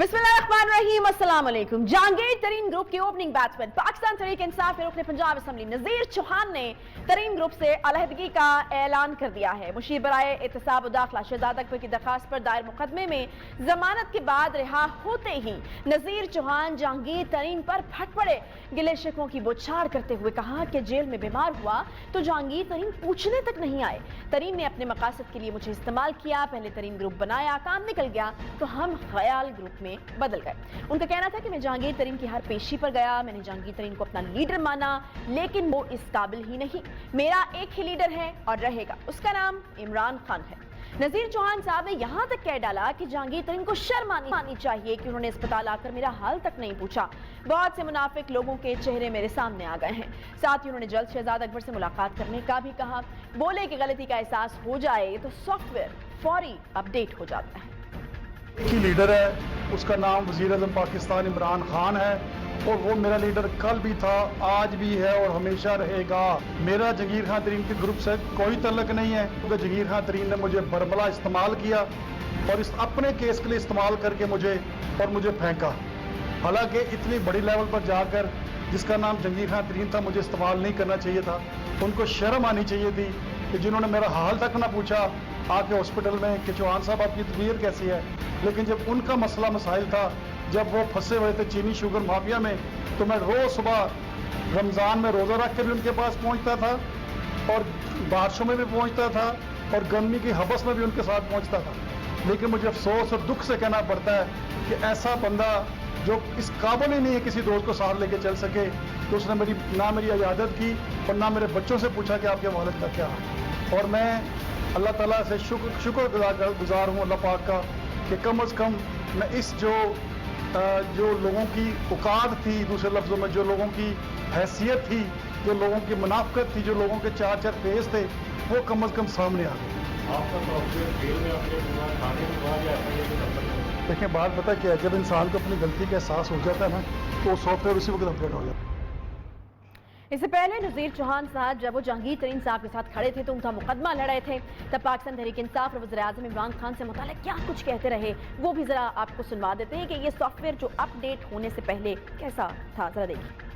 बिस्मिल्लाहिर्रहमानिर्रहीम, अस्सलाम वालेकुम। जहांगीर तरीन ग्रुप के ओपनिंग बैट्समैन पाकिस्तान तहरीक इंसाफ के रुकन पंजाब असम्बली नज़ीर चौहान ने तरीन ग्रुप से अलहदगी का ऐलान कर दिया है। मुशीर बराए एहतसाब दाखिला शहजाद अकबर की दरखास्त पर दायर मुकदमे में जमानत के बाद रिहा होते ही नज़ीर चौहान जहांगीर तरीन पर फट पड़े। गिले शिकवों की बौछार करते हुए कहा कि जेल में बीमार हुआ तो जहांगीर तरीन पूछने तक नहीं आए। तरीन ने अपने मकासद के लिए मुझे इस्तेमाल किया, पहले तरीन ग्रुप बनाया, काम निकल गया तो हम ख्याल ग्रुप में बदल गए। उनका कहना था कि मैं जहांगीर तरीन की हर पेशी पर गया, मैंने जहांगीर तरीन को अपना लीडर माना, लेकिन वो इस काबिल ही नहीं। मेरा एक ही लीडर है और रहेगा, उसका नाम इमरान खान है। नज़ीर चौहान साहब ने यहां तक कह डाला कि जहांगीर तरीन को शर्म आनी चाहिए कि उन्होंने अस्पताल आकर मेरा हाल तक नहीं पूछा। बहुत से मुनाफिक लोगों के चेहरे मेरे सामने आ गए हैं। साथ ही उन्होंने जल्द शहजाद अकबर से मुलाकात करने का भी कहा। बोले कि गलती का एहसास हो जाए तो सॉफ्टवेयर फौरी अपडेट हो जाता है। एक ही लीडर है, उसका नाम वज़ीर आज़म पाकिस्तान इमरान खान है और वो मेरा लीडर कल भी था, आज भी है और हमेशा रहेगा। मेरा जहांगीर खान तरीन के ग्रुप से कोई तल्लक नहीं है, क्योंकि जहांगीर खान तरीन ने मुझे बरमला इस्तेमाल किया और इस अपने केस के लिए इस्तेमाल करके मुझे फेंका। हालांकि इतनी बड़ी लेवल पर जाकर जिसका नाम जहांगीर खान तरीन था मुझे इस्तेमाल नहीं करना चाहिए था। उनको शर्म आनी चाहिए थी कि जिन्होंने मेरा हाल तक ना पूछा आके हॉस्पिटल में कि चौहान साहब आपकी तबीयत कैसी है। लेकिन जब उनका मसला मसाइल था, जब वो फंसे हुए थे चीनी शुगर माफिया में, तो मैं रोज़ सुबह रमज़ान में रोज़ा रख के भी उनके पास पहुंचता था और बारिशों में भी पहुंचता था और गर्मी की हबस में भी उनके साथ पहुंचता था। लेकिन मुझे अफसोस और दुख से कहना पड़ता है कि ऐसा बंदा जो इस काबिल ही नहीं है किसी दोस्त को साथ लेके चल सके, तो उसने ना मेरी इजाज़त की और ना मेरे बच्चों से पूछा कि आपके वालिद का क्या है। और मैं अल्लाह ताला से शुक्र गुजार हूँ अल्लाह पाक का कि कम अज़ कम मैं इस जो लोगों की औकात थी, दूसरे लफ्ज़ों में जो लोगों की हैसियत थी, जो लोगों की मुनाफ़क़त थी, जो लोगों के चार चार फेस थे, वो कम अज़ कम सामने आ गए। देखिए बात पता क्या है, जब इंसान को अपनी गलती का एहसास हो जाता है ना तो सॉफ्टवेयर उसी वक्त अपडेट हो जाता है। इससे पहले नज़ीर चौहान साहब जब वो जहांगीर तरीन साहब के साथ खड़े थे तो उनका मुकदमा लड़ रहे थे, तब पाकिस्तान तहरीक इंसाफ और वज़ीर-ए-आज़म इमरान खान से मुताल्लिक़ क्या कुछ कहते रहे, वो भी ज़रा आपको सुनवा देते हैं कि ये सॉफ्टवेयर जो अपडेट होने से पहले कैसा था। ज़रा देखिए।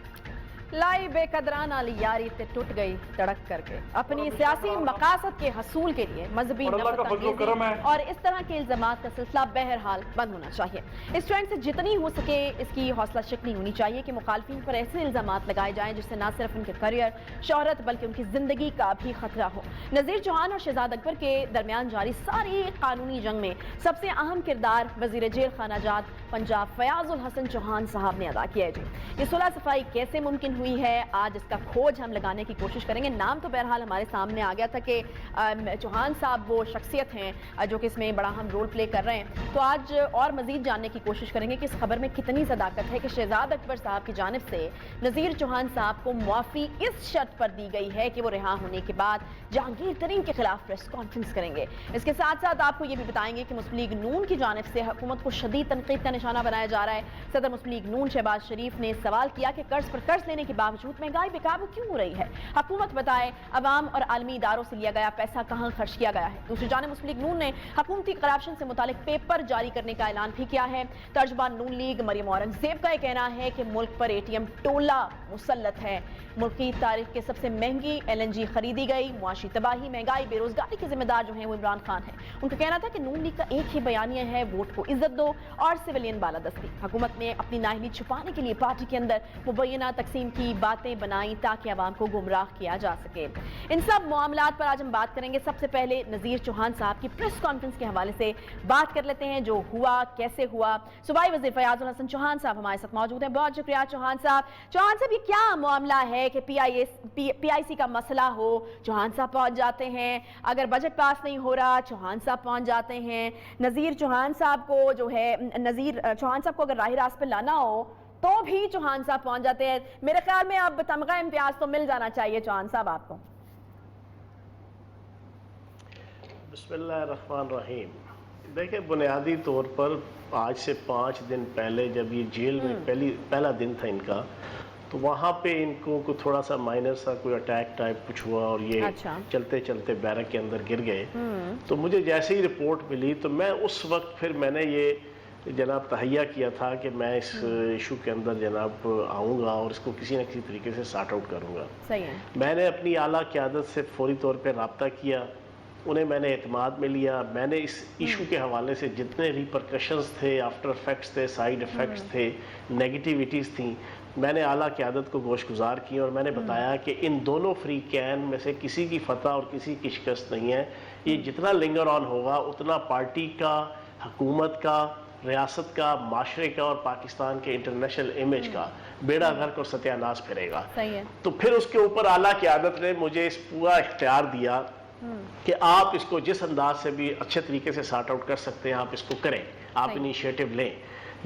लाई बेकदराना यारी ते टूट गई तड़क करके, अपनी सियासी मकासद के हसूल के लिए मजहबी नफरत और इस तरह के इल्जामात का सिलसिला बहरहाल बंद होना चाहिए। इस ट्रेंड से जितनी हो सके इसकी हौसला शिकनी होनी चाहिए कि मुखालफिन पर ऐसे इल्जामात लगाए जाएं जिससे न सिर्फ उनके करियर, शोहरत बल्कि उनकी जिंदगी का भी खतरा हो। नज़ीर चौहान और शहजाद अकबर के दरमियान जारी सारी कानूनी जंग में सबसे अहम किरदार वजीर जेल खानाजात पंजाब फयाजुल हसन चौहान साहब ने अदा किया है। जी, ये सुलह सफाई कैसे मुमकिन हुई है, आज इसका खोज हम लगाने की कोशिश करेंगे। नाम तो बहरहाल हमारे सामने आ गया था कि चौहान साहब वो शख्सियत हैं जो कि इसमें बड़ा हम रोल प्ले कर रहे हैं, तो आज और मजीद जानने की कोशिश करेंगे कि इस खबर में कितनी सदाकत है कि शहजाद अकबर साहब की जानिब से नज़ीर चौहान साहब को मुआफ़ी इस शर्त पर दी गई है कि वो रिहा होने के बाद जहांगीर तरीन के खिलाफ प्रेस कॉन्फ्रेंस करेंगे। इसके साथ साथ आपको ये भी बताएंगे कि मुस्लिम लीग नून की जानिब से हुकूमत को शदीद तनकीद का निशाना बनाया जा रहा है। सदर मुस्लिम लीग नून शहबाज शरीफ ने सवाल किया कि कर्ज पर कर्ज लेने के बावजूद महंगाई बेकाबू क्यों हो रही है, हुकूमत बताए अवाम और आलमी इदारों से लिया गया पैसा कहां खर्च किया गया है। दूसरी जानिब मुस्लिम लीग नून ने हुकूमती करप्शन से मुतालिक पेपर जारी करने का ऐलान भी किया है। तर्जबान नून लीग मरियम औरंगजेब का यह कहना है कि मुल्क पर ATM टोला मुसल्लत है। मुल्क की तारीख के सबसे महंगी LNG खरीदी गई। मुआशी तबाही, महंगाई, बेरोजगारी के जिम्मेदार जो हैं वो इमरान खान है। उनका कहना था कि नून लीग का एक ही बयानिया है, वोट को इज्जत दो और सिविलियन बालादस्ती। हुकूमत ने अपनी नाअहली छुपाने के लिए पार्टी के अंदर मुबैना तकसीम की बातें बनाई ताकि आवाम को गुमराह किया जा सके। इन सब मामलात पर आज हम बात करेंगे। सबसे पहले नज़ीर चौहान साहब की प्रेस कॉन्फ्रेंस के हवाले से बात कर लेते हैं, जो हुआ कैसे हुआ। सूबाई वज़ीर फयाजुल हसन चौहान साहब हमारे साथ मौजूद हैं। बहुत शुक्रिया चौहान साहब। ये क्या मामला है कि PIC का मसला हो, चौहान साहब पहुंच जाते हैं, अगर बजट पास नहीं हो रहा चौहान साहब पहुंच जाते हैं। नज़ीर चौहान साहब को जो है नज़ीर चौहान साहब को अगर राही रास्त पे लाना हो तो भी चौहान साहब पहुंच जाते हैं। मेरे ख्याल में अब तमगा इम्तियाज तो मिल जाना चाहिए चौहान साहब आपको। बिस्मिल्लाहिर्रहमानिर्रहीम। देखिए, बुनियादी तौर पर आज से 5 दिन पहले जब ये जेल में पहला दिन था इनका, तो वहाँ पे इनको को थोड़ा सा माइनर सा कोई अटैक टाइप कुछ हुआ और ये चलते चलते बैरक के अंदर गिर गए। तो मुझे जैसे ही रिपोर्ट मिली तो मैं उस वक्त फिर मैंने ये जनाब तहैया किया था कि मैं इस इशू के अंदर जनाब आऊँगा और इसको किसी न किसी तरीके से सॉर्ट आउट करूँगा। सही है। मैंने अपनी आला क़यादत से फौरी तौर पे रब्ता किया, उन्हें मैंने एतमाद में लिया। मैंने इस इशू के हवाले से जितने रिपरकशंस थे, आफ्टर इफेक्ट्स थे, साइड इफ़ेक्ट्स थे, नेगेटिविटीज़ थी, मैंने आला क़यादत को गोशगुजार की और मैंने बताया कि इन दोनों फ्री कैन में से किसी की फतह और किसी की शिकस्त नहीं है। ये जितना लिंगर ऑन होगा उतना पार्टी का, हुकूमत का, रियासत का, माशरे का और पाकिस्तान के इंटरनेशनल इमेज का बेड़ा गर्क और सत्यानाश फिरेगा। सही है। तो फिर उसके ऊपर आला क़यादत ने मुझे इस पूरा इख्तियार दिया कि आप इसको जिस अंदाज से भी अच्छे तरीके से सॉर्ट आउट कर सकते हैं आप इसको करें, आप इनिशिएटिव लें।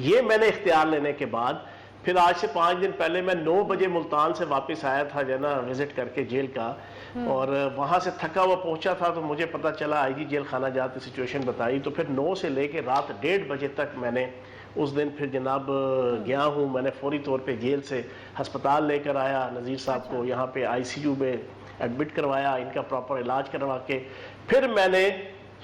ये मैंने इख्तियार लेने के बाद फिर आज से 5 दिन पहले मैं 9 बजे मुल्तान से वापस आया था जना विजिट करके जेल का, और वहाँ से थका हुआ पहुँचा था तो मुझे पता चला आईजी जेल खाना जाते सिचुएशन बताई। तो फिर 9 से लेके रात 1:30 बजे तक मैंने उस दिन फिर जनाब गया हूँ। मैंने फौरी तौर पे जेल से हस्पताल लेकर आया नज़ीर साहब को, यहाँ पे ICU में एडमिट करवाया, इनका प्रॉपर इलाज करवा के फिर मैंने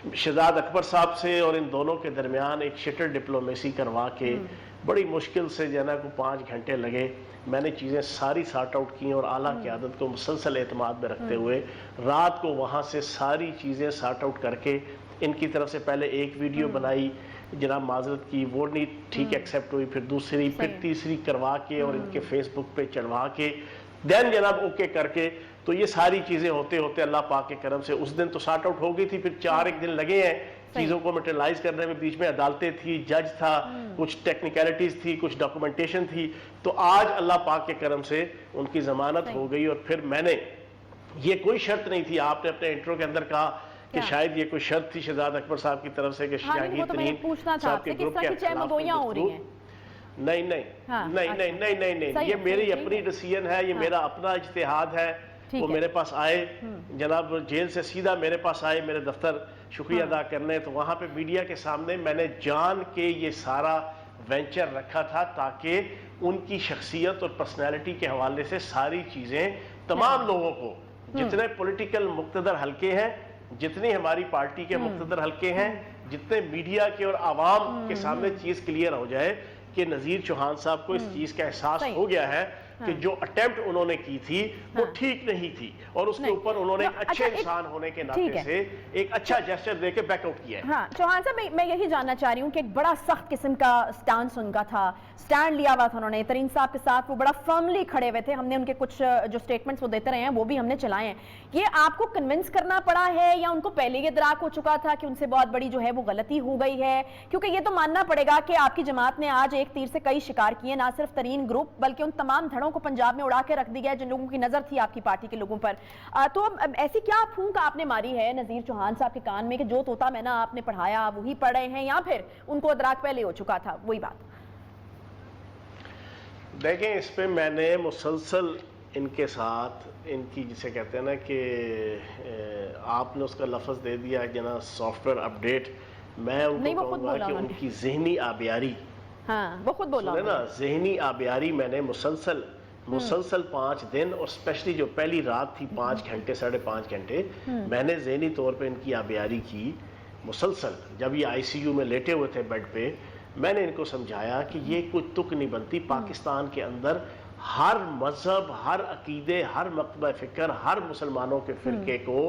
शहजाद अकबर साहब से और इन दोनों के दरमियान एक शटर डिप्लोमेसी करवा के बड़ी मुश्किल से जो है ना को 5 घंटे लगे। मैंने चीज़ें सारी सॉर्ट आउट की और आला क़यादत को मुसलसल एतमाद में रखते हुए रात को वहाँ से सारी चीज़ें सॉर्ट आउट करके इनकी तरफ से पहले एक वीडियो बनाई जनाब माजरत की, वो नहीं ठीक एक्सेप्ट हुई, फिर दूसरी, फिर तीसरी करवा के और इनके फेसबुक पे चढ़वा के देन जनाब ओके करके, तो ये सारी चीज़ें होते होते अल्लाह पाक के करम से उस दिन तो सॉर्ट आउट हो गई थी। फिर 4 एक दिन लगे हैं चीज़ों को मटेरियलाइज करने में, बीच में अदालतें थी, जज था, कुछ टेक्निकलिटीज़ थी, कुछ डॉक्यूमेंटेशन थी। तो आज अल्लाह पाक के करम से उनकी ज़मानत हो गई। और फिर मैंने, ये कोई शर्त नहीं थी, आपने अपने इंट्रो के अंदर कहा कि शायद ये कोई शर्त थी शहजाद अकबर साहब की तरफ से कि जहांगीर तरीन साहब के ग्रुप के खिलाफ हो रही है। नहीं नहीं नहीं नहीं नहीं नहीं नहीं, ये मेरी अपनी डिसीजन है, ये मेरा अपना इज्तिहाद है। वो मेरे पास आए जनाब जेल से सीधा मेरे पास आए मेरे दफ्तर शुक्रिया अदा करने, तो वहाँ पे मीडिया के सामने मैंने जान के ये सारा वेंचर रखा था ताकि उनकी शख्सियत और पर्सनैलिटी के हवाले से सारी चीज़ें तमाम लोगों को, जितने पॉलिटिकल मुक्तदर हल्के हैं, जितनी हमारी पार्टी के मुक्तदर हल्के हैं, जितने मीडिया के और आवाम के सामने चीज़ क्लियर हो जाए कि नज़ीर चौहान साहब को इस चीज़ का एहसास हो गया है कि जो अटेम्प्ट उन्होंने की थी वो ठीक नहीं थी और उसके ऊपर उन्होंने एक अच्छे इंसान होने के नाते से एक अच्छा जेस्चर देके बैकआउट किया है। हाँ चौहान साहब, मैं यही जानना चाह रही हूँ कि एक बड़ा सख्त किस्म का स्टांस उनका था, स्टैंड लिया हुआ था उन्होंने तरीन साहब के साथ, वो बड़ा फर्मली खड़े हुए थे। हमने उनके कुछ जो स्टेटमेंट्स वो देते रहे हैं वो भी हमने चलाए हैं। ये आपको कन्विंस करना पड़ा है या उनको पहले ये दराक हो चुका था कि उनसे बहुत बड़ी जो है वो गलती हो गई है? क्योंकि ये तो मानना पड़ेगा कि आपकी जमात ने आज एक तीर से कई शिकार किए, ना सिर्फ तरीन ग्रुप बल्कि उन तमाम धड़ों को पंजाब में उड़ा के रख दिया जिन लोगों की नजर थी आपकी पार्टी के लोगों पर। तो ऐसी क्या फूंक आपने मारी है नज़ीर चौहान साहब के कान में कि जो तोता मैना आपने पढ़ाया वही पढ़ रहे हैं, या फिर उनको अदराक पहले हो चुका था? वही बात देखें, इस पे मैंने मुसलसल इनके साथ इनकी जिसे कहते हैं ना कि आपने उसका लफ्ज़ दे दिया जना सॉफ्टवेयर अपडेट, मैं उनको कहूँगा कि उनकी ज़हनी आबियारी, हाँ वो खुद बोला ना, ज़हनी आबियारी मैंने मुसलसल 5 दिन और स्पेशली जो पहली रात थी 5 घंटे 5.5 घंटे मैंने ज़हनी तौर पे इनकी आबियारी की मुसलसल। जब ये ICU में लेटे हुए थे बेड पे, मैंने इनको समझाया कि ये कोई तुक नहीं बनती, पाकिस्तान के अंदर हर मजहब, हर अकीदे, हर मकतबा फ़िक्र, हर मुसलमानों के फ़िरके को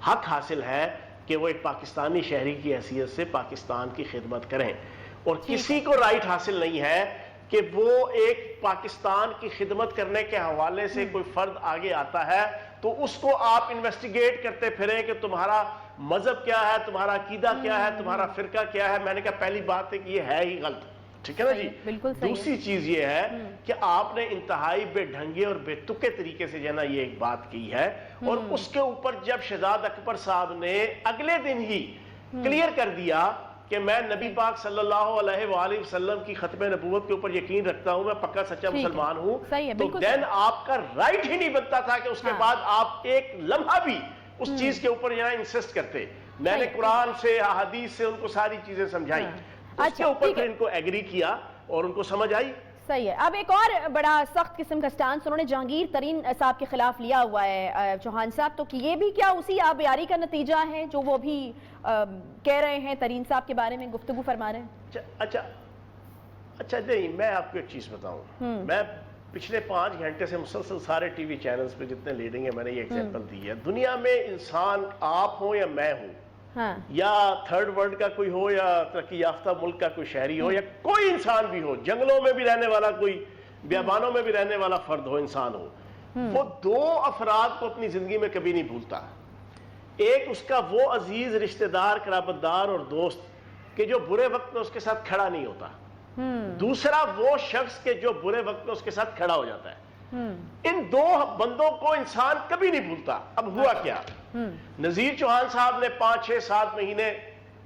हक हासिल है कि वो एक पाकिस्तानी शहरी की हैसियत से पाकिस्तान की खिदमत करें, और किसी को राइट हासिल नहीं है कि वो एक पाकिस्तान की खिदमत करने के हवाले से कोई फर्द आगे आता है तो उसको आप इन्वेस्टिगेट करते फिरें कि तुम्हारा मजहब क्या है, तुम्हारा अकीदा क्या है, तुम्हारा फिरका क्या है। मैंने कहा पहली बात है कि ये है ही गलत, ठीक है ना जी। दूसरी चीज ये है कि आपने इंतहाई बेढंगे और बेतुके तरीके से जना ये एक बात की है, और उसके ऊपर जब शहजाद अकबर साहब ने अगले दिन ही क्लियर कर दिया कि मैं नबी पाक सल्लल्लाहु अलैहि वसल्लम की खत्म नबूवत के ऊपर यकीन रखता हूं, मैं पक्का सच्चा मुसलमान हूं, तो देन आपका राइट ही नहीं बनता था कि उसके बाद आप एक लम्हा भी उस चीज के ऊपर यहाँ इंसिस्ट करते। मैंने कुरान से, हदीस से उनको सारी चीजें समझाई, उसके ऊपर फिर इनको एग्री किया और उनको समझ आई। सही है। अब एक और बड़ा सख्त किस्म का स्टांस उन्होंने जहांगीर तरीन साहब के खिलाफ लिया हुआ है चौहान साहब, तो ये भी क्या उसी आबियारी का नतीजा है जो वो भी कह रहे हैं तरीन साहब के बारे में गुफ्तगू फरमा रहे हैं? अच्छा اچھا نہیں، میں آپ کو ایک چیز بتاؤں، میں پچھلے 5 گھنٹے سے مسلسل سارے ٹی وی چینلز پہ جتنے لیڈنگ ہیں میں نے یہ ایگزامپل دی ہے، دنیا میں انسان آپ ہوں یا میں ہوں، یا تھرڈ ورلڈ کا کوئی ہو یا ترقی یافتہ ملک کا کوئی شہری ہو یا کوئی انسان بھی ہو، جنگلوں میں بھی رہنے والا کوئی، بیابانوں میں بھی رہنے والا فرد ہو، انسان ہو، وہ 2 افراد کو اپنی زندگی میں کبھی نہیں بھولتا۔ ایک اس کا وہ عزیز رشتہ دار، قرابت دار اور دوست کہ جو برے وقت میں اس کے ساتھ کھڑا نہیں ہوتا، دوسرا وہ شخص کہ جو برے وقت میں اس کے ساتھ کھڑا ہو جاتا ہے۔ ان 2 بندوں کو انسان کبھی نہیں بھولتا۔ اب ہوا کیا، نذیر چوہان صاحب نے 5 6 7 مہینے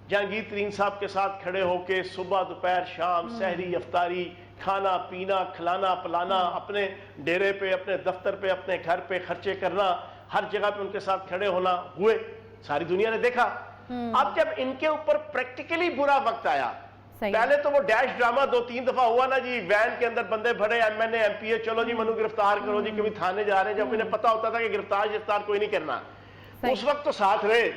جہانگیر ترین صاحب کے ساتھ کھڑے ہو کے صبح دوپہر شام سحری افطاری کھانا پینا کھلانا پلانا، اپنے ڈیرے پہ اپنے دفتر پہ اپنے گھر پہ خرچے کرنا، ہر جگہ پہ ان کے ساتھ کھڑے ہونا ہوئے، ساری دنیا نے دیکھا۔ اب جب ان کے اوپر پریکٹیکلی برا وقت آیا، پہلے تو وہ ڈیش ڈرامہ 2-3 دفعہ ہوا نا جی، وین کے اندر بندے بھرے، M N A M P A, چلو جی منو گرفتار کرو جی، کبھی تھانے جا رہے ہیں، جب انہیں پتا ہوتا تھا کہ گرفتار کوئی نہیں کرنا، اس وقت تو ساتھ رہے۔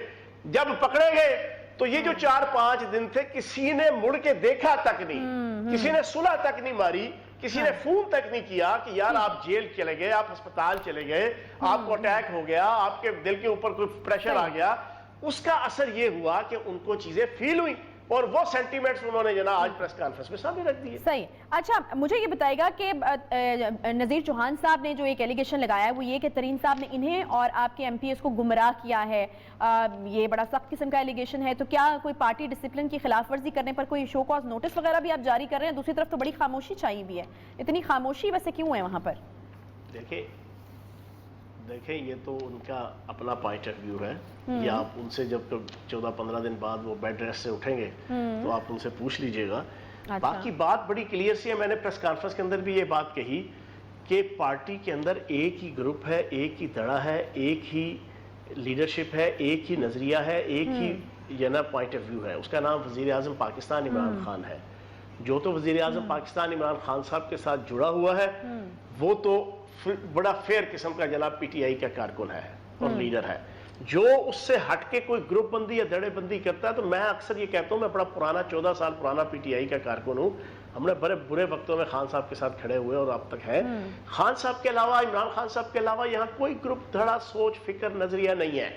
جب پکڑے گئے تو یہ جو 4-5 دن تھے کسی نے مڑ کے دیکھا تک نہیں، کسی نے صلح تک نہیں ماری، کسی نے فون تک نہیں کیا کہ یار آپ جیل چلے گئے، آپ ہسپتال چلے گئے، آپ کو اٹیک ہو گیا، آپ کے دل کے اوپر کوئی پریشر آ گیا۔ اس کا اثر یہ ہوا کہ ان کو چیزیں فیل ہوئی اور وہ سینٹیمنٹس انہوں نے جناب آج پریس کانفرنس میں سامنے رکھ دیے۔ صحیح۔ اچھا مجھے یہ بتائے گا کہ نذیر چوہان صاحب نے جو ایک ایلیگیشن لگایا ہے وہ یہ کہ ترین صاحب نے انہیں اور آپ کے ایم پی ایس کو گمراہ کیا ہے، یہ بڑا سخت قسم کا ایلیگیشن ہے، تو کیا کوئی پارٹی ڈسپلن کی خلاف ورزی کرنے پر کوئی شو کاز نوٹس وغیرہ بھی آپ جاری کر رہے ہیں؟ دوسری طرف تو بڑی خاموشی چھائی بھی ہے، اتنی خاموشی ویسے کیوں ہے وہاں پر؟ دیکھیں یہ تو ان کا اپنا پوائنٹ آف ویو ہے، یا آپ ان سے جب 14-15 دن بعد وہ بیڈ ریسٹ سے اٹھیں گے تو آپ ان سے پوچھ لیجئے گا۔ باقی بات بڑی کلیئر سی ہے، میں نے پریس کانفرنس کے اندر بھی یہ بات کہی کہ پارٹی کے اندر ایک ہی گروپ ہے، ایک ہی دڑا ہے، ایک ہی لیڈرشپ ہے، ایک ہی نظریہ ہے، ایک ہی پوائنٹ آف ویو ہے، اس کا نام وزیر اعظم پاکستان عمران خان ہے۔ جو تو وزیر اعظم پاکستان عمران خان صاحب کے ساتھ جڑا ہوا ہے وہ تو بڑا فیئر قسم کا جناب پی ٹی آئی کا کارکن ہے اور لیڈر ہے۔ جو اس سے ہٹ کے کوئی گروپ بندی یا دڑے بندی کرتا ہے تو میں اکثر یہ کہتا ہوں، میں بڑا پرانا 14 سال پرانا پی ٹی آئی کا کارکن ہوں، ہم نے بڑے برے وقتوں میں خان صاحب کے ساتھ کھڑے ہوئے اور اب تک ہیں۔ خان صاحب کے علاوہ، عمران خان صاحب کے علاوہ یہاں کوئی گروپ دھڑا سوچ فکر نظریہ نہیں ہے،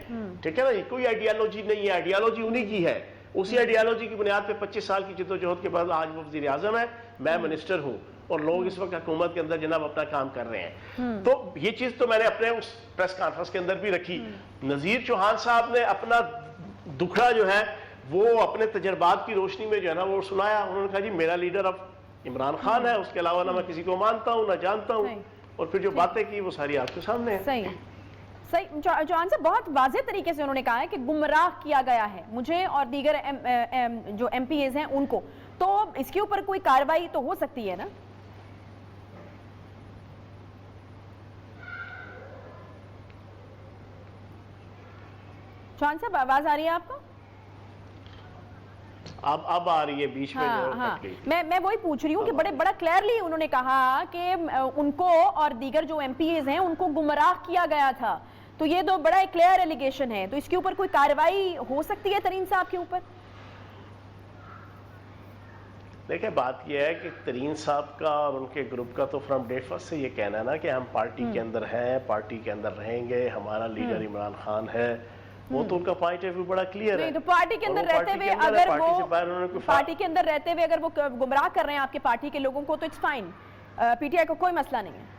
ٹھیک ہے نا، کوئی آئیڈیالوجی نہیں ہے، آئیڈیالوجی انہی کی ہے، اسی آئیڈیالوجی کی بنیاد پہ 25 سال کی جدوجہد کے بعد آج وہ وزیر اعظم ہے، میں منسٹر ہوں اور لوگ اس وقت حکومت کے اندر جناب اپنا کام کر رہے ہیں۔ تو یہ چیز تو میں نے اپنے اس پریس کانفرنس کے اندر بھی رکھی۔ نذیر چوہان صاحب نے اپنا دکھڑا جو ہے وہ اپنے تجربات کی روشنی میں جو ہے نا وہ سنایا، انہوں نے کہا جی میرا لیڈر اب عمران خان ہے، اس کے علاوہ نہ میں کسی کو مانتا ہوں نہ جانتا ہوں، اور پھر جو باتیں کی وہ ساری آپ کے سامنے ہیں۔ صحیح چوہان صاحب بہت واضح طریقے سے انہوں نے کہا ہے کہ گمراہ کیا گیا ہے مجھے اور دیگر جو ایم پی ایز ہیں ان کو، تو اس کے اوپر کوئی کارروائی تو ہو سکتی ہے نا؟ چوہان صاحب آواز آ رہی ہے آپ کو؟ اب آ رہی ہے، بیچ میں جو کٹ گئی تھی۔ میں وہی پوچھ رہی ہوں کہ بڑا کلیئرلی انہوں نے کہا کہ ان کو اور دیگر جو ایم پی ایز ہیں ان کو گمراہ کیا گیا تھا، تو یہ تو بڑا کلیئر ایلیگیشن ہے، تو اس کے اوپر کوئی کارروائی ہو سکتی ہے ترین صاحب کے اوپر؟ دیکھیں بات یہ ہے کہ ترین صاحب کا اور ان کے گروپ کا تو فرام ڈے فرسٹ سے یہ کہنا ہے نا کہ ہم پارٹی کے اندر ہیں، پارٹی کے اندر رہیں گے، ہمارا لیڈر عمران خان ہے، وہ تو ان کا پوائنٹ آف ویو بڑا کلیئر ہے۔ تو پارٹی کے اندر رہتے ہوئے اگر وہ پارٹی کے اندر رہتے ہوئے اگر وہ گمراہ کر رہے ہیں آپ کے پارٹی کے لوگوں کو تو it's fine, P T I کو کوئی مسئلہ نہیں ہے۔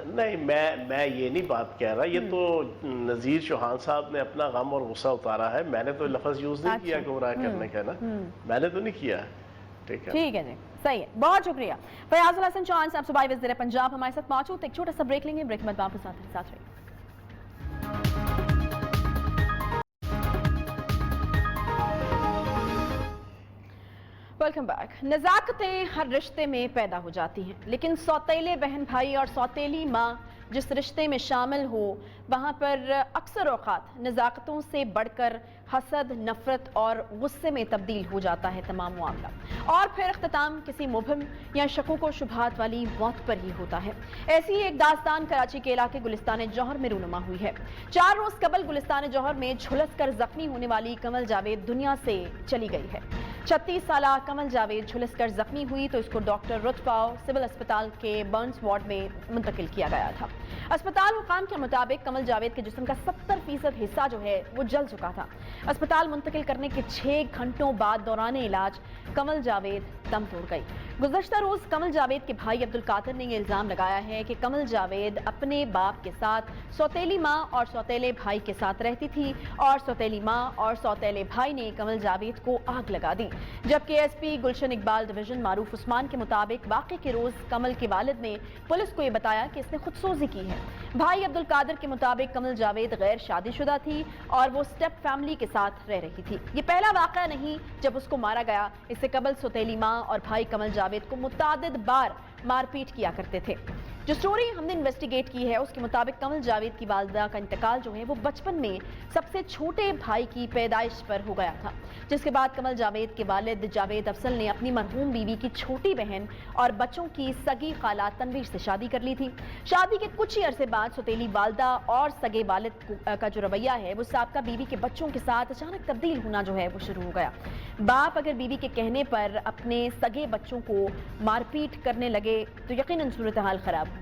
نہیں، میں یہ نہیں بات کہہ رہا، یہ تو نذیر چوہان صاحب نے اپنا غم اور غصہ اتارا ہے، میں نے تو لفظ یوز نہیں کیا گمراہ کرنے کا نا، میں نے تو نہیں کیا۔ ٹھیک ہے جی، صحیح ہے، بہت شکریہ فیاض الحسن چوہان صاحب، صوبائی وزیر پنجاب ہمارے ساتھ موجود۔ ایک چھوٹا سا بریک لیں گے، بریک میں واپس آتے ہیں، ساتھ رہیے۔ Welcome back. نزاکتیں ہر رشتے میں پیدا ہو جاتی ہیں، لیکن سوتیلے بہن بھائی اور سوتیلی ماں جس رشتے میں شامل ہو وہاں پر اکثر اوقات نزاکتوں سے بڑھ کر हसद, नफरत और गुस्से में तब्दील हो जाता है तमाम मामला, और फिर इख्तिताम किसी मुबहम या शकों को शुबहात वाली मौत पर ही होता है। ऐसी ही एक दास्तान कराची के इलाके गुलिस्तान जौहर में रूनुमा हुई है। 4 रोज कबल गुलिस्तान जौहर में झुलस कर जख्मी होने वाली कमल जावेद दुनिया से चली गई है। 36 साला कमल जावेद झुलस कर जख्मी हुई तो इसको डॉक्टर रुतफाव सिविल अस्पताल के बर्न्स वार्ड में मुंतकिल किया गया था। अस्पताल हुकाम के मुताबिक कमल जावेद के जिस्म का 70% हिस्सा जो है वो जल चुका था। अस्पताल मुंतकिल करने के 6 घंटों बाद दौरान इलाज कमल जावेद दम तोड़ गई। गुज़श्ता रोज कमल जावेद के भाई अब्दुल कादिर ने यह इल्जाम लगाया है कि कमल जावेद अपने बाप के साथ सौतेली माँ और सौतेले भाई के साथ रहती थी और सौतेली माँ और सौतेले भाई ने कमल जावेद को आग लगा दी। जबकि एसपी गुलशन इकबाल डिवीजन मारूफ उस्मान के मुताबिक वाक़े के रोज कमल के वालिद ने पुलिस को यह बताया कि इसने खुदसोजी की है। भाई अब्दुल कादिर के मुताबिक कमल जावेद गैर शादीशुदा थी और वो स्टेप फैमिली के साथ रह रही थी। ये पहला वाक़या नहीं जब उसको मारा गया। इससे कबल सौतेली माँ और भाई कमल जावेद को मुतादिद बार मारपीट किया करते थे। जो स्टोरी हमने इन्वेस्टिगेट की है उसके मुताबिक कमल जावेद की वालिदा का इंतकाल जो है वो बचपन में सबसे छोटे भाई की पैदाइश पर हो गया था, जिसके बाद कमल जावेद के वालिद जावेद अफसल ने अपनी मरहूम बीवी की छोटी बहन और बच्चों की सगी खाला तनवीर से शादी कर ली थी। शादी के कुछ ही अरसे बाद सौतेली वालिदा और सगे वालिद का जो रवैया है वो साबका बीवी के बच्चों के साथ अचानक तब्दील होना जो है वो शुरू हो गया। बाप अगर बीवी के कहने पर अपने सगे बच्चों को मारपीट करने लगे तो यकीनन सूरत हाल खराब होगी।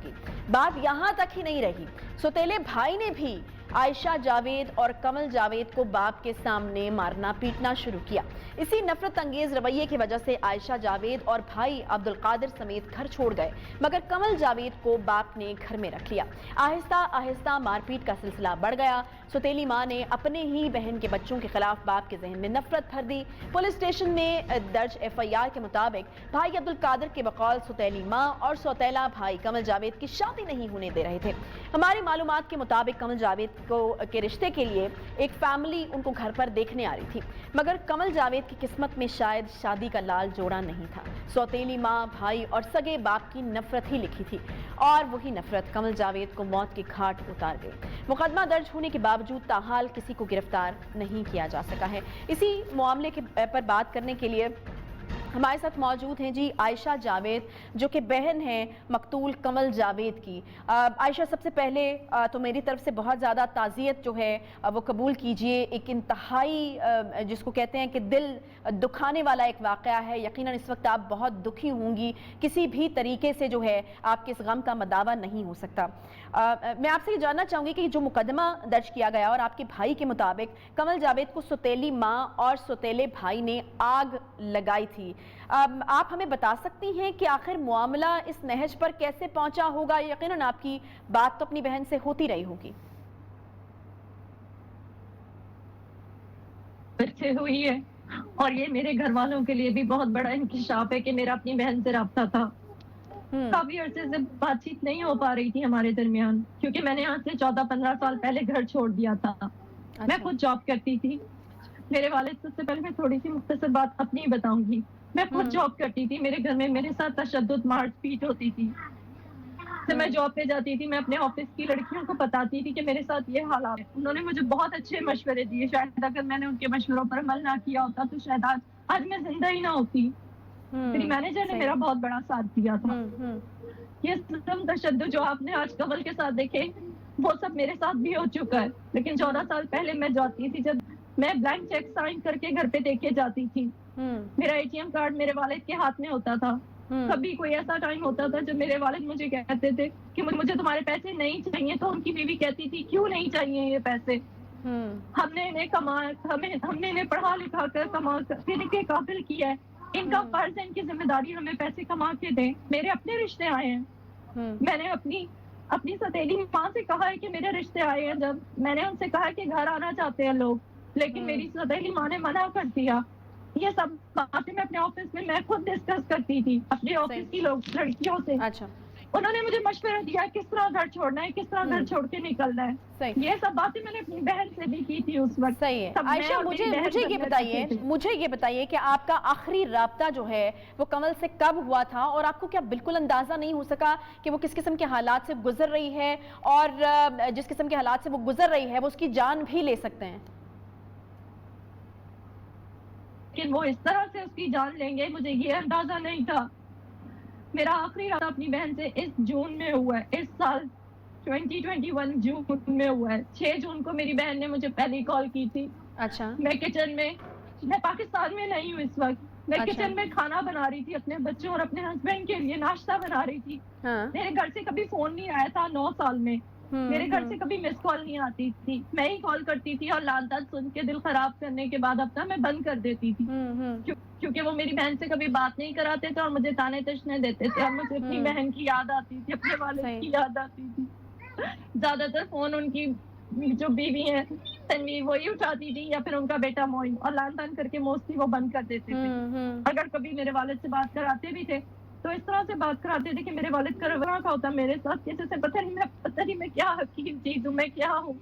बात यहाँ तक ही नहीं रही, सौतेले भाई ने भी आयशा जावेद और कमल जावेद को बाप के सामने मारना पीटना शुरू किया। इसी नफरत अंगेज रवैये की वजह से आयशा जावेद और भाई अब्दुल कादिर समेत घर छोड़ गए, मगर कमल जावेद को बाप ने घर में रख लिया। आहिस्ता आहिस्ता मारपीट का सिलसिला बढ़ गया। सौतेली माँ ने अपने ही बहन के बच्चों के खिलाफ बाप के जहन में नफरत भर दी। पुलिस स्टेशन में दर्ज FIR के मुताबिक भाई अब्दुल कादिर के बकौल सौतेली माँ और सौतेला भाई कमल जावेद की शादी नहीं होने दे रहे थे। हमारी मालूमात के मुताबिक कमल जावेद के रिश्ते के लिए एक फैमिली उनको घर पर देखने आ रही थी, मगर कमल जावेद की किस्मत में शायद शादी का लाल जोड़ा नहीं था। सौतेली माँ, भाई और सगे बाप की नफरत ही लिखी थी और वही नफरत कमल जावेद को मौत के घाट उतार गई। मुकदमा दर्ज होने के बावजूद ताहाल किसी को गिरफ्तार नहीं किया जा सका है। इसी मामले के पर बात करने के लिए हमारे साथ मौजूद हैं जी आयशा जावेद, जो कि बहन हैं मकतूल कमल जावेद की। आयशा, सबसे पहले तो मेरी तरफ से बहुत ज़्यादा ताज़ियत जो है वो कबूल कीजिए। एक इंतहाई जिसको कहते हैं कि दिल दुखाने वाला एक वाक़या है। यकीनन इस वक्त आप बहुत दुखी होंगी, किसी भी तरीके से जो है आपके इस गम का मदावा नहीं हो सकता। मैं आपसे ये जानना चाहूँगी कि जो मुकदमा दर्ज किया गया और आपके भाई के मुताबिक कमल जावेद को सौतेली माँ और सौतेले भाई ने आग लगाई थी, आप हमें बता सकती हैं कि आखिर मामला इस नहज पर कैसे पहुंचा होगा? यकीनन आपकी बात तो अपनी बहन से होती रही होगी। बच्चे हुई है और ये मेरे घर वालों के लिए भी बहुत बड़ा इंकिशाफ है कि मेरा अपनी बहन से राब्ता था। काफी अरसे से बातचीत नहीं हो पा रही थी हमारे दरमियान, क्योंकि मैंने यहाँ से 14-15 साल पहले घर छोड़ दिया था। अच्छा। मैं खुद जॉब करती थी। मेरे वालिद, सबसे पहले मैं थोड़ी सी मुख्तसर बात अपनी बताऊंगी। मैं खुद जॉब करती थी। मेरे घर में मेरे साथ तशद्दुद, मारपीट होती थी। जब मैं जॉब पे जाती थी मैं अपने ऑफिस की लड़कियों को बताती थी कि मेरे साथ ये हालात है। उन्होंने मुझे बहुत अच्छे मशवरे दिए। शायद अगर मैंने उनके मशवरों पर अमल ना किया होता तो शायद आज मैं जिंदा ही ना होती। मेरी मैनेजर ने मेरा बहुत बड़ा साथ दिया था। ये सिस्टम तशद्दुद जो आपने आज कमल के साथ देखे वो सब मेरे साथ भी हो चुका है। लेकिन 14 साल पहले मैं जाती थी, जब मैं ब्लैंक चेक साइन करके घर पे देके जाती थी। मेरा ATM कार्ड मेरे वालिद के हाथ में होता था। कभी कोई ऐसा टाइम होता था जब मेरे वालिद मुझे कहते थे कि मुझे तुम्हारे पैसे नहीं चाहिए, तो उनकी बीवी कहती थी क्यों नहीं चाहिए ये पैसे? हमने इन्हें पढ़ा लिखा कर कमा कर इनके काबिल किया है। इनका फर्ज है, इनकी जिम्मेदारी हमें पैसे कमा के दें। मेरे अपने रिश्ते आए हैं। मैंने अपनी सौतेली माँ से कहा है कि मेरे रिश्ते आए हैं। जब मैंने उनसे कहा कि घर आना चाहते हैं लोग, लेकिन मेरी सौतेली माँ ने मना कर दिया। ये सब बातें मैं अपने ऑफिस में मैं खुद डिस्कस करती थी अपने ऑफिस की लड़कियों से। अच्छा। उन्होंने मुझे मशवरा दिया किस तरह घर छोड़ना है, किस तरह घर छोड़ के निकलना है। सही। ये सब बातें मैंने अपनी बहन से भी की थी उस वक्त। सही है। आयशा, मुझे ये बताइए कि आपका आखिरी राब्ता जो है वो कमल से कब हुआ था, और आपको क्या बिल्कुल अंदाजा नहीं हो सका कि वो किस किस्म के हालात से गुजर रही है, और जिस किस्म के हालात से वो गुजर रही है वो उसकी जान भी ले सकते हैं? لیکن وہ اس طرح سے اس کی جان لیں گے مجھے یہ اندازہ نہیں تھا. میرا آخری رابطہ اپنی بہن سے اس جون میں ہوا ہے, اس سال 2021 جون میں ہوا ہے. 6 جون کو میری بہن نے مجھے پہلی کال کی تھی. اچھا میں کچن میں پاکستان میں نہیں ہوں اس وقت, میں اچھا. کچن میں کھانا بنا رہی تھی اپنے بچوں اور اپنے ہسبینڈ کے لیے ناشتہ بنا رہی تھی. ہاں میرے گھر سے کبھی فون نہیں آیا تھا 9 سال میں. میرے گھر سے کبھی مس کال نہیں آتی تھی, میں ہی کال کرتی تھی اور لال داد سن کے دل خراب کرنے کے بعد اپنا میں بند کر دیتی تھی, کیونکہ وہ میری بہن سے کبھی بات نہیں کراتے تھے اور مجھے تانے تشنے دیتے تھے اور مجھے اپنی بہن کی یاد آتی تھی, اپنے والد کی یاد آتی تھی. زیادہ تر فون ان کی جو بیوی ہے تنویر وہی اٹھاتی تھی یا پھر ان کا بیٹا موئن, اور لان تان کر کے موسٹلی وہ بند کر دیتے تھے. اگر کبھی میرے والد سے بات کراتے بھی تھے تو اس طرح سے بات کراتے تھے کہ میرے والد کا رویہ کا ہوتا میرے ساتھ کسی سے پتہ نہیں میں کیا حقیقی چیز ہوں, میں کیا ہوں,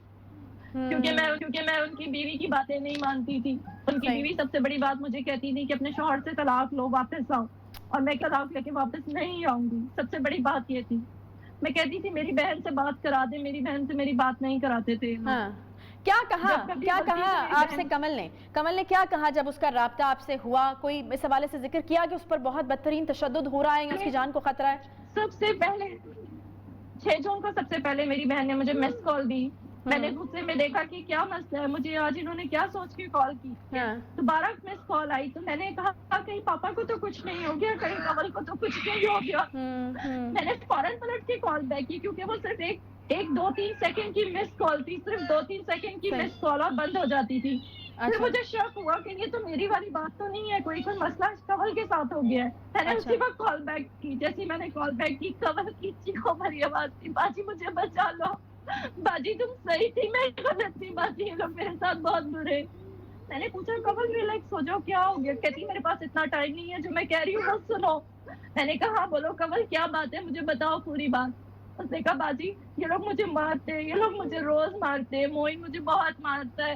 کیونکہ میں ان کی بیوی کی باتیں نہیں مانتی تھی. ان کی بیوی سب سے بڑی بات مجھے کہتی تھی کہ اپنے شوہر سے طلاق لو, واپس آؤ, اور میں طلاق لے کے واپس نہیں آؤں گی. سب سے بڑی بات یہ تھی. میں کہتی تھی میری بہن سے بات کرا دے, میری بہن سے میری بات نہیں کراتے تھے. کیا کہا آپ سے کمل نے کیا کہا جب اس کا رابطہ آپ سے ہوا؟ کوئی اس حوالے سے ذکر کیا کہ اس پر بہت بدترین تشدد ہو رہا ہے, اس کی جان کو خطرہ ہے؟ سب سے پہلے 6 جون کو سب سے پہلے میری بہن نے مجھے مس کال دی. میں نے غصے میں دیکھا کہ کیا مسئلہ ہے, مجھے آج انہوں نے کیا سوچ کے کال کی. دوبارہ مس کال آئی تو میں نے کہا کہیں پاپا کو تو کچھ نہیں ہو گیا, کہیں کمل کو تو کچھ نہیں ہو گیا. میں نے فوراً پلٹ کے کال بیک کی, کیونکہ وہ صرف ایک 2-3 سیکنڈ کی مس کال تھی, صرف 2-3 سیکنڈ کی مس کال اور بند ہو جاتی تھی. پھر مجھے شک ہوا کہ یہ تو میری والی بات تو نہیں ہے, کوئی مسئلہ کمل کے ساتھ ہو گیا ہے. میں نے اسی وقت کال بیک کی. جیسے میں نے کال بیک کی, کمل کی چیخوں بھری آواز تھی, باجی مجھے بچا لو, باجی تم صحیح تھی, میں غلط تھی, باجی یہ لوگ میرے ساتھ بہت برے. میں نے پوچھا کمل ریلیکس ہو جاؤ, کیا ہو گیا؟ کہتی میرے پاس اتنا ٹائم نہیں ہے, جو میں کہہ رہی ہوں وہ سنو. میں نے کہا بولو کمل کیا بات ہے, مجھے بتاؤ پوری بات. اس نے کہا باجی یہ لوگ مجھے مارتے ہیں, یہ لوگ مجھے روز مارتے ہیں, موئن مجھے بہت مارتا ہے,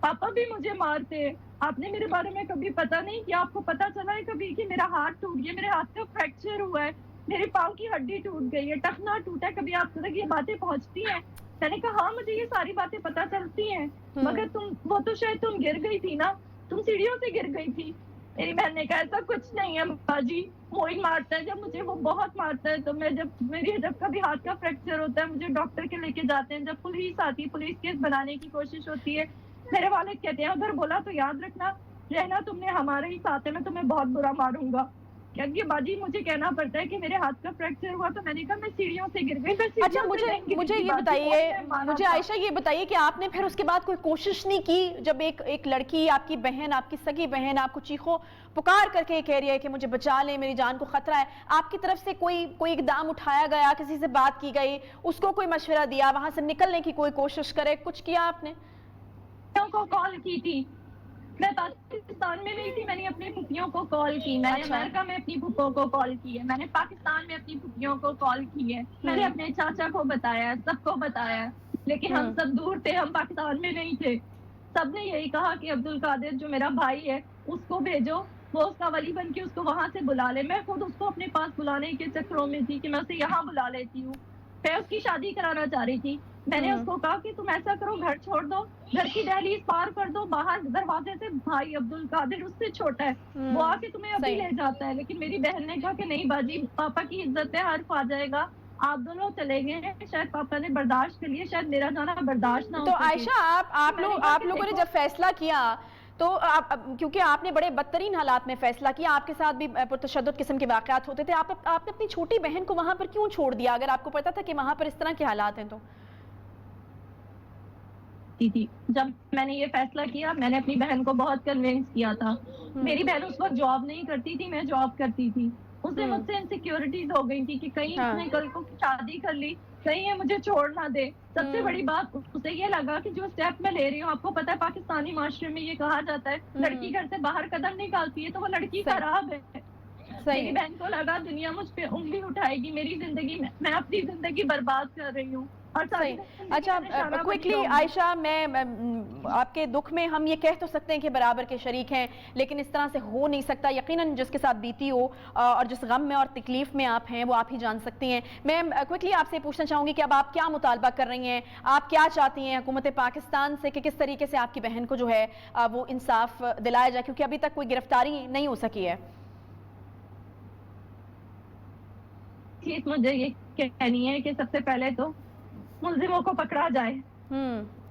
پاپا بھی مجھے مارتے ہیں. آپ نے میرے بارے میں کبھی پتا نہیں کیا, آپ کو پتا چلا ہے کبھی کہ میرا ہاتھ ٹوٹ گیا, میرے ہاتھ کا فریکچر ہوا ہے, میرے پاؤں کی ہڈی ٹوٹ گئی ہے, ٹخنا ٹوٹا ہے, کبھی آپ تک یہ باتیں پہنچتی ہیں؟ میں نے کہا ہاں مجھے یہ ساری باتیں پتا چلتی ہیں, مگر وہ تو شاید تم گر گئی تھی نا, تم سیڑھیوں سے گر گئی تھی. میری بہن نے کہا ایسا کچھ نہیں ہے باجی, موئن مارتا ہے, جب مجھے وہ بہت مارتا ہے تو میں جب کبھی ہاتھ کا فریکچر ہوتا ہے مجھے ڈاکٹر کے لے کے جاتے ہیں, جب پولیس آتی ہے, پولیس کیس بنانے کی کوشش ہوتی ہے, میرے والد کہتے ہیں اگر بولا تو یاد رہنا تم نے ہمارے ہی ساتھ ہے, میں تمہیں بہت برا ماروں گا. کہ باجی مجھے کہنا پڑتا ہے کہ میرے ہاتھ کا فریکچر ہوا تو میں نے کہا میں سیڑھیوں سے گر گئی. اچھا مجھے یہ بتائیے, مجھے عائشہ یہ بتائیے کہ آپ نے پھر اس کے بعد کوئی کوشش نہیں کی, جب ایک لڑکی آپ کی بہن, آپ کی سگی بہن آپ کو چیخو پکار کر کے کہہ رہی ہے کہ مجھے بچا لیں, میری جان کو خطرہ ہے, آپ کی طرف سے کوئی اقدام اٹھایا گیا, کسی سے بات کی گئی, اس کو کوئی مشورہ دیا, وہاں سے نکلنے کی کوئی کوشش کرے, کچھ کیا آپ نے؟ کو کال کی تھی, میں پاکستان میں نہیں تھی, میں نے اپنی پھوپھیوں کو کال کی, میں نے امریکہ میں اپنی پھوپھوں کو کال کی ہے, میں نے پاکستان میں اپنی پھوپھیوں کو کال کی ہے, میں نے اپنے چاچا کو بتایا, سب کو بتایا, لیکن ہم سب دور تھے, ہم پاکستان میں نہیں تھے. سب نے یہی کہا کہ عبد القادر جو میرا بھائی ہے اس کو بھیجو, وہ اس کا ولی بن کے اس کو وہاں سے بلا لے. میں خود اس کو اپنے پاس بلانے کے چکروں میں تھی کہ میں اسے یہاں بلا لیتی ہوں. میں اس کی شادی کرانا چاہ رہی تھی. میں نے اس کو کہا کہ تم ایسا کرو, گھر چھوڑ دو, گھر کی دہلیز پار کر دو, باہر دروازے سے بھائی عبد القادر اس سے چھوٹا ہے, وہ آ کے تمہیں ابھی لے جاتا ہے. لیکن میری بہن نے کہا کہ نہیں باجی, پاپا کی عزت ہے, حرف آ جائے گا, آپ دونوں چلے گئے ہیں, شاید پاپا نے برداشت کر لیا, شاید میرا جانا برداشت نہ ہو. تو عائشہ آپ لوگوں نے جب فیصلہ کیا تو کیونکہ آپ نے بڑے بدترین حالات میں فیصلہ کیا, آپ کے ساتھ بھی پرتشدد قسم کے واقعات ہوتے تھے, آپ نے اپنی چھوٹی بہن کو وہاں پر کیوں چھوڑ دیا اگر آپ کو پتا تھا کہ وہاں پر اس طرح کے حالات ہیں؟ تو جب میں نے یہ فیصلہ کیا, میں نے اپنی بہن کو بہت کنونس کیا تھا. میری بہن اس وقت جاب نہیں کرتی تھی, میں جاب کرتی تھی. اس سے مجھ سے انسیکیورٹیز ہو گئی تھی کہ کہیں اس نے کل کو شادی کر لی, کہیں یہ مجھے چھوڑ نہ دے. سب سے بڑی بات اسے یہ لگا کہ جو اسٹیپ میں لے رہی ہوں, آپ کو پتا ہے پاکستانی معاشرے میں یہ کہا جاتا ہے لڑکی گھر سے باہر قدم نکالتی ہے تو وہ لڑکی خراب ہے. میری بہن کو لگا دنیا مجھ پہ انگلی اٹھائے گی, میری زندگی میں اپنی زندگی برباد کر رہی ہوں. اچھا کوئکلی عائشہ, میں آپ کے دکھ میں ہم یہ کہہ تو سکتے ہیں کہ برابر کے شریک ہیں، لیکن اس طرح سے ہو نہیں سکتا. یقیناً جس کے ساتھ بیتی ہو اور جس غم میں اور تکلیف میں آپ ہیں وہ آپ ہی جان سکتی ہیں. میں کوئکلی آپ سے پوچھنا چاہوں گی کہ اب آپ کیا مطالبہ کر رہی ہیں، آپ کیا چاہتی ہیں حکومت پاکستان سے کہ کس طریقے سے آپ کی بہن کو جو ہے وہ انصاف دلایا جائے، کیونکہ ابھی تک کوئی گرفتاری نہیں ہو سکی ہے؟ مجھے یہ کہنی ہے کہ سب سے پہلے تو ملزموں کو پکڑا جائے.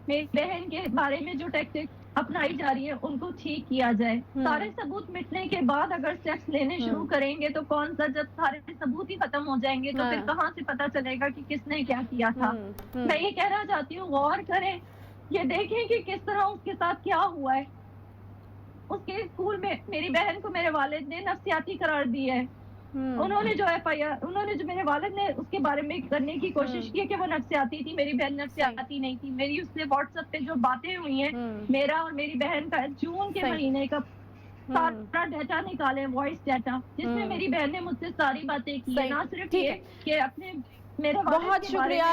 میری بہن کے بارے میں جو ٹیکٹک اپنائی جا رہی ہے ان کو ٹھیک کیا جائے. سارے ثبوت مٹنے کے بعد اگر اسٹیپس لینے شروع کریں گے تو کون سا، جب سارے ثبوت ہی ختم ہو جائیں گے تو پھر کہاں سے پتا چلے گا کہ کس نے کیا کیا تھا. میں یہ کہنا چاہتی ہوں غور کریں، یہ دیکھیں کہ کس طرح اس کے ساتھ کیا ہوا ہے. اس کے اسکول میں میری بہن کو میرے والد نے نفسیاتی قرار دی ہے. انہوں نے جو میرے والد نے اس کے بارے میں کرنے کی کوشش کی کہ وہ نفسیاتی تھی. میری بہن نفسیاتی نہیں تھی. میری اس سے واٹس ایپ پہ جو باتیں ہوئی ہیں میرا اور میری بہن کا جون کے مہینے کا سارا ڈیٹا نکالے، وائس ڈیٹا، جس میں میری بہن نے مجھ سے ساری باتیں کی ہیں. نہ صرف یہ کہ اپنے بہت شکریہ.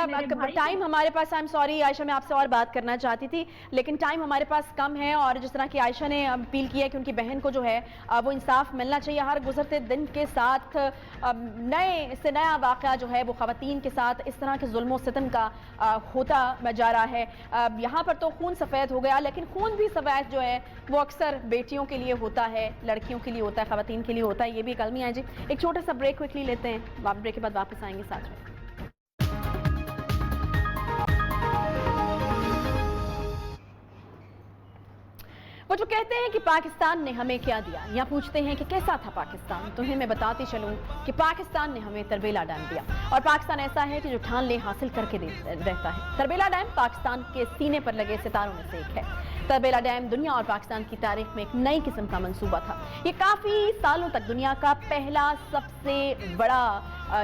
ٹائم ہمارے پاس، آئی ایم سوری عائشہ، میں آپ سے اور بات کرنا چاہتی تھی لیکن ٹائم ہمارے پاس کم ہے، اور جس طرح کی عائشہ نے اپیل کی ہے کہ ان کی بہن کو جو ہے وہ انصاف ملنا چاہیے. ہر گزرتے دن کے ساتھ نئے سے نیا واقعہ جو ہے وہ خواتین کے ساتھ اس طرح کے ظلم و ستم کا ہوتا جا رہا ہے. یہاں پر تو خون سفید ہو گیا، لیکن خون بھی سفید جو ہے وہ اکثر بیٹیوں کے لیے ہوتا ہے، لڑکیوں کے لیے ہوتا ہے، خواتین کے لیے ہوتا ہے. یہ بھی ایک المیہ ہے. جی ایک چھوٹا سا بریک کوئکلی لیتے ہیں، بریک کے بعد واپس آئیں گے ساتھ میں. وہ جو کہتے ہیں کہ پاکستان نے ہمیں کیا دیا، یا پوچھتے ہیں کہ کیسا تھا پاکستان، تو میں بتاتی چلوں کہ پاکستان نے ہمیں تربیلا ڈیم دیا، اور پاکستان ایسا ہے کہ جو ٹھان لے حاصل کر کے رہتا ہے. تربیلا ڈیم پاکستان کے سینے پر لگے ستاروں میں سے ایک ہے. تربیلا ڈیم دنیا اور پاکستان کی تاریخ میں ایک نئی قسم کا منصوبہ تھا. یہ کافی سالوں تک دنیا کا پہلا سب سے بڑا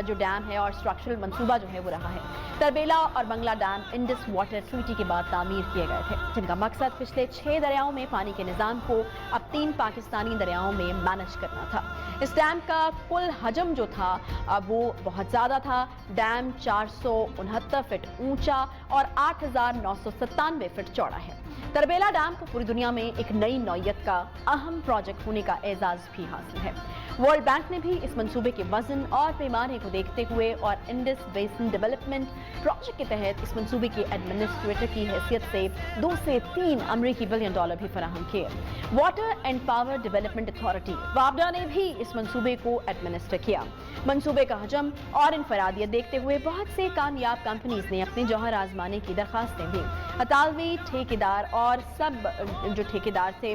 جو ڈیم ہے اور اسٹرکچرل منصوبہ جو ہے وہ رہا ہے. تربیلا اور بنگلہ ڈیم انڈس واٹر ٹریٹی کے بعد تعمیر کیے گئے تھے، جن کا مقصد پچھلے 6 دریاؤں میں پانی کے نظام کو اب 3 پاکستانی دریاؤں میں مینج کرنا تھا. اس ڈیم کا کل حجم جو تھا وہ بہت زیادہ تھا. ڈیم 469 فٹ اونچا اور 8,997 فٹ چوڑا ہے. تربیلا ڈیم کو پوری دنیا میں ایک نئی نوعیت کا اہم پروجیکٹ ہونے کا اعزاز بھی حاصل ہے. ورلڈ بینک نے بھی اس منصوبے کے وزن اور پیمانے کو دیکھتے ہوئے اور انڈس بیسن ڈیولپمنٹ پروجیکٹ کے تحت اس منصوبے کے ایڈمنسٹریٹر کی حیثیت سے 2 سے 3 امریکی بلین ڈالر بھی فراہم کیے. Water and power development authority وابڈا نے بھی اس منصوبے کو ایڈمنسٹر کیا. منصوبے کا حجم اور انفرادیت دیکھتے ہوئے بہت سے کامیاب کمپنیز نے اپنے جوہر آزمانے کی درخواستیں دی. اطالوی ٹھیکیدار اور سب جو ٹھیکیدار تھے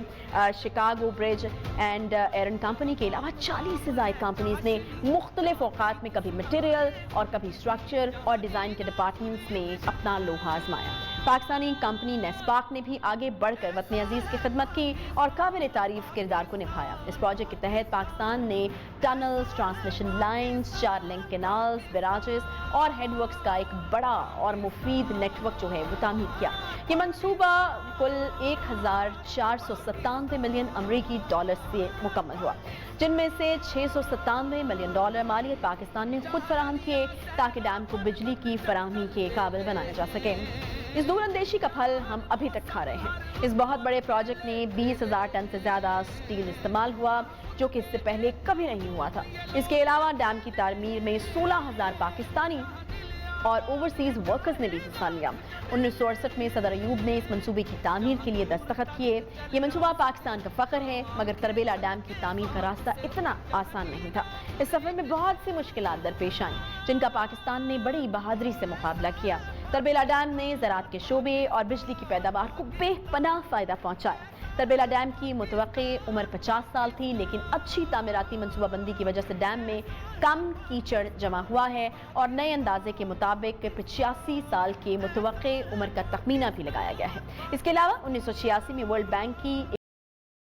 شکاگو برج اینڈ ایرن کمپنی کے علاوہ 40 سے زائد کمپنیز نے مختلف اوقات میں کبھی مٹیریل اور کبھی اسٹرکچر اور ڈیزائن کے ڈپارٹمنٹس میں اپنا لوہا آزمایا. پاکستانی کمپنی نیسپاک نے بھی آگے بڑھ کر وطن عزیز کی خدمت کی اور قابل تعریف کردار کو نبھایا. اس پروجیکٹ کے تحت پاکستان نے tunnels, transmission lines, 4 link canals, barrages اور ہیڈ ورکس کا ایک بڑا اور مفید نیٹ ورک جو ہے وہ تعمیر کیا. یہ منصوبہ کل 1,497 ملین امریکی ڈالر سے مکمل ہوا، جن میں سے 697 ملین ڈالر مالیت پاکستان نے خود فراہم کیے تاکہ ڈیم کو بجلی کی فراہمی کے قابل بنایا جا سکے. اس دور اندیشی کا پھل ہم ابھی تک کھا رہے ہیں. اس بہت بڑے پروجیکٹ میں 20,000 ٹن سے زیادہ سٹیل استعمال ہوا، جو کہ اس سے پہلے کبھی نہیں ہوا تھا. اس کے علاوہ ڈیم کی تعمیر میں 16,000 پاکستانی اور اوورسیز ورکرز نے بھی حصہ لیا. 1968 میں صدر ایوب نے اس منصوبے کی تعمیر کے لیے دستخط کیے. یہ منصوبہ پاکستان کا فخر ہے، مگر تربیلا ڈیم کی تعمیر کا راستہ اتنا آسان نہیں تھا. اس سفر میں بہت سی مشکلات درپیش آئیں، جن کا پاکستان نے بڑی بہادری سے مقابلہ کیا. تربیلا ڈیم نے زراعت کے شعبے اور بجلی کی پیداوار کو بے پناہ فائدہ پہنچایا. تربیلا ڈیم کی متوقع عمر 50 سال تھی، لیکن اچھی تعمیراتی منصوبہ بندی کی وجہ سے ڈیم میں کم کیچڑ جمع ہوا ہے اور نئے اندازے کے مطابق 85 سال کی متوقع عمر کا تخمینہ بھی لگایا گیا ہے. اس کے علاوہ 1986 میں ورلڈ بینک کی